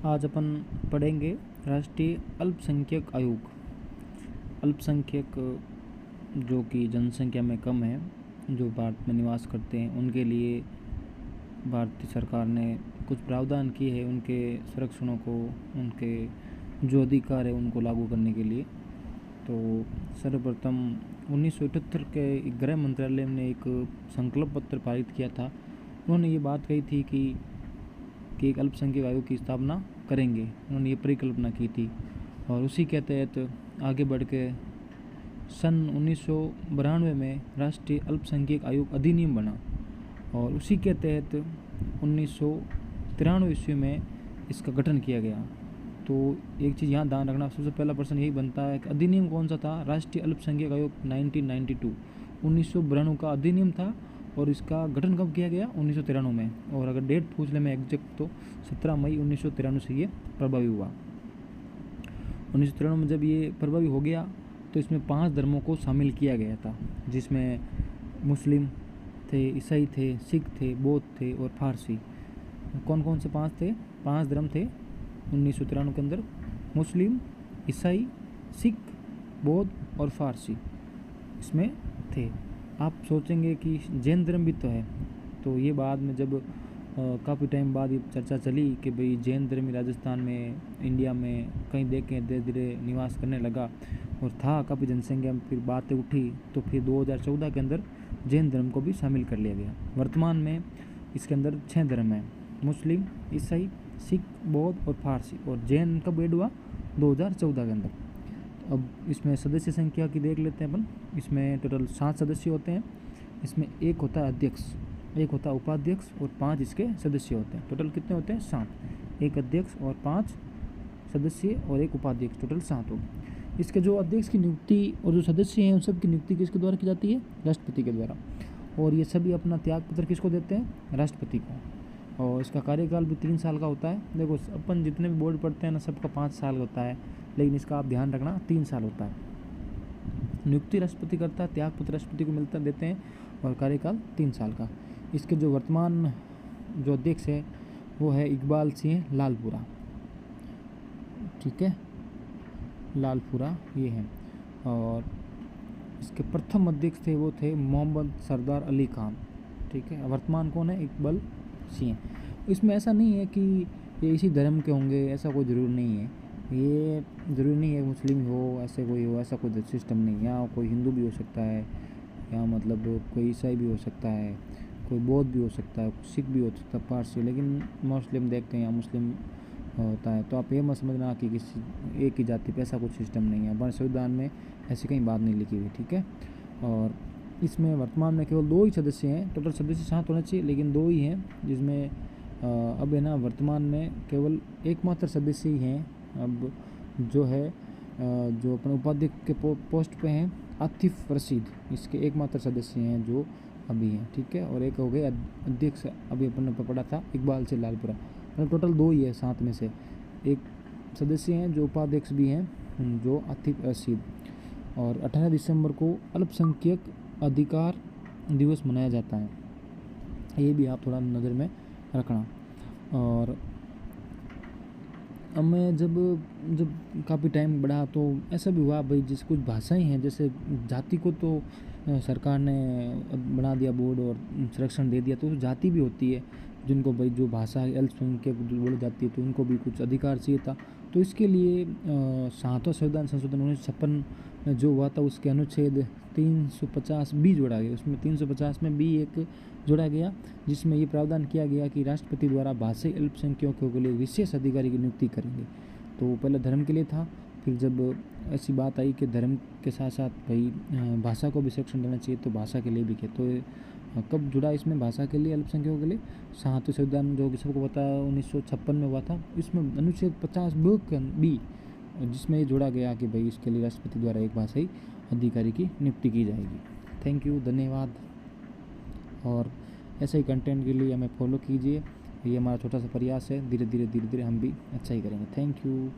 आज अपन पढ़ेंगे राष्ट्रीय अल्पसंख्यक आयोग। अल्पसंख्यक जो कि जनसंख्या में कम है, जो भारत में निवास करते हैं, उनके लिए भारतीय सरकार ने कुछ प्रावधान किए हैं उनके संरक्षणों को, उनके जो अधिकार है उनको लागू करने के लिए। तो सर्वप्रथम 1978 के गृह मंत्रालय ने एक संकल्प पत्र पारित किया था। उन्होंने ये बात कही थी कि एक अल्पसंख्यक आयोग की स्थापना करेंगे। उन्होंने ये परिकल्पना की थी और उसी के तहत आगे बढ़ के सन 1992 में राष्ट्रीय अल्पसंख्यक आयोग अधिनियम बना और उसी के तहत 1993 ईस्वी में इसका गठन किया गया। तो एक चीज़ यहाँ ध्यान रखना, सबसे पहला प्रश्न यही बनता है कि अधिनियम कौन सा था। राष्ट्रीय अल्पसंख्यक आयोग 1992 का अधिनियम था और इसका गठन कब किया गया? 1993 में। और अगर डेट पूछ ले मैं एग्जैक्ट तो 17 मई 1993 से ये प्रभावी हुआ। 1993 में जब ये प्रभावी हो गया तो इसमें 5 धर्मों को शामिल किया गया था, जिसमें मुस्लिम थे, ईसाई थे, सिख थे, बौद्ध थे और फारसी। कौन कौन से 5 थे? 5 धर्म थे 1993 के अंदर, मुस्लिम, ईसाई, सिख, बौद्ध और फारसी इसमें थे। आप सोचेंगे कि जैन धर्म भी तो है, तो ये बाद में जब काफ़ी टाइम बाद ये चर्चा चली कि भाई जैन धर्म राजस्थान में, इंडिया में कहीं देखें धीरे धीरे निवास करने लगा और था काफ़ी जनसंख्या में, फिर बातें उठी तो फिर 2014 के अंदर जैन धर्म को भी शामिल कर लिया गया। वर्तमान में इसके अंदर 6 धर्म हैं, मुस्लिम, ईसाई, सिख, बौद्ध और फारसी। और जैन कब ऐड हुआ? 2014 के अंदर। अब इसमें सदस्य संख्या की देख लेते हैं अपन। इसमें टोटल 7 सदस्य होते हैं। इसमें एक होता है अध्यक्ष, एक होता है उपाध्यक्ष और 5 इसके सदस्य होते हैं। टोटल कितने होते हैं? 7। एक अध्यक्ष और 5 सदस्य और एक उपाध्यक्ष, टोटल 7 हो। इसके जो अध्यक्ष की नियुक्ति और जो सदस्य हैं उन सब की नियुक्ति किसके द्वारा की जाती है? राष्ट्रपति के द्वारा। और ये सभी अपना त्यागपत्र किसको देते हैं? राष्ट्रपति को। और इसका कार्यकाल भी 3 साल का होता है। देखो अपन जितने भी बोर्ड पढ़ते हैं ना, सबका 5 साल होता है, लेकिन इसका आप ध्यान रखना 3 साल होता है। नियुक्ति राष्ट्रपति करता है, त्यागपत्र राष्ट्रपति को मिलता देते हैं और कार्यकाल 3 साल का। इसके जो वर्तमान जो अध्यक्ष है वो है इकबाल सिंह लालपुरा, ठीक है, लालपुरा ये है। और इसके प्रथम अध्यक्ष थे वो थे मोहम्मद सरदार अली खान, ठीक है। वर्तमान कौन है? इकबाल सिंह। इसमें ऐसा नहीं है कि ये इसी धर्म के होंगे, ऐसा कोई ज़रूरी नहीं है। ये ज़रूरी नहीं है मुस्लिम हो, ऐसे कोई हो, ऐसा कोई सिस्टम नहीं है। यहाँ कोई हिंदू भी हो सकता है, यहाँ मतलब कोई ईसाई भी हो सकता है, कोई बौद्ध भी हो सकता है, कोई सिख भी हो सकता है, पारसी, लेकिन मोस्टली हम देखते हैं यहाँ मुस्लिम होता है। तो आप ये मत समझना कि किसी एक ही जाति पे ऐसा कुछ सिस्टम नहीं है। हमारे संविधान में ऐसी कहीं बात नहीं लिखी हुई, ठीक है। और इसमें वर्तमान में केवल 2 ही सदस्य हैं। टोटल सदस्य 7 होने चाहिए, लेकिन 2 ही हैं, जिसमें अब है ना वर्तमान में केवल एकमात्र सदस्य ही हैं अब, जो है जो अपने उपाध्यक्ष के पोस्ट पे हैं आतिफ रशीद, इसके एकमात्र सदस्य हैं जो अभी हैं, ठीक है। और एक हो गए अध्यक्ष, अभी अपन ने पढ़ा था इकबाल सिंह लालपुरा। मतलब टोटल 2 ही है 7 में से। एक सदस्य हैं जो उपाध्यक्ष भी हैं, जो आतिफ रशीद। और 18 दिसंबर को अल्पसंख्यक अधिकार दिवस मनाया जाता है, ये भी आप थोड़ा नज़र में रखना। और अब मैं जब काफ़ी टाइम बढ़ा तो ऐसा भी हुआ भाई, जैसे कुछ भाषाएं हैं, जैसे जाति को तो सरकार ने बना दिया बोर्ड और संरक्षण दे दिया, तो जाति भी होती है जिनको भाई जो भाषा अल्पसंख्यक बोली जाती है, तो उनको भी कुछ अधिकार चाहिए था। तो इसके लिए 7वां संविधान संशोधन 1956 में जो हुआ था, उसके अनुच्छेद 350 बी जोड़ा गया। उसमें 350 में बी एक जोड़ा गया, जिसमें ये प्रावधान किया गया कि राष्ट्रपति द्वारा भाषाई अल्पसंख्यकों के लिए विशेष अधिकारी की नियुक्ति करेंगे। तो पहले धर्म के लिए था, फिर जब ऐसी बात आई कि धर्म के साथ साथ भाई भाषा को भी संरक्षण देना चाहिए, तो भाषा के लिए भी किया। तो कब जुड़ा इसमें भाषा के लिए, अल्पसंख्यकों के लिए? 7वें संविधान जो कि सबको पता है 1956 में हुआ था। इसमें अनुच्छेद 50 बी, जिसमें ये जोड़ा गया कि भाई इसके लिए राष्ट्रपति द्वारा एक भाषाई अधिकारी की नियुक्ति की जाएगी। थैंक यू, धन्यवाद। और ऐसे ही कंटेंट के लिए हमें फॉलो कीजिए। ये हमारा छोटा सा प्रयास है, धीरे धीरे हम भी अच्छा ही करेंगे। Thank you.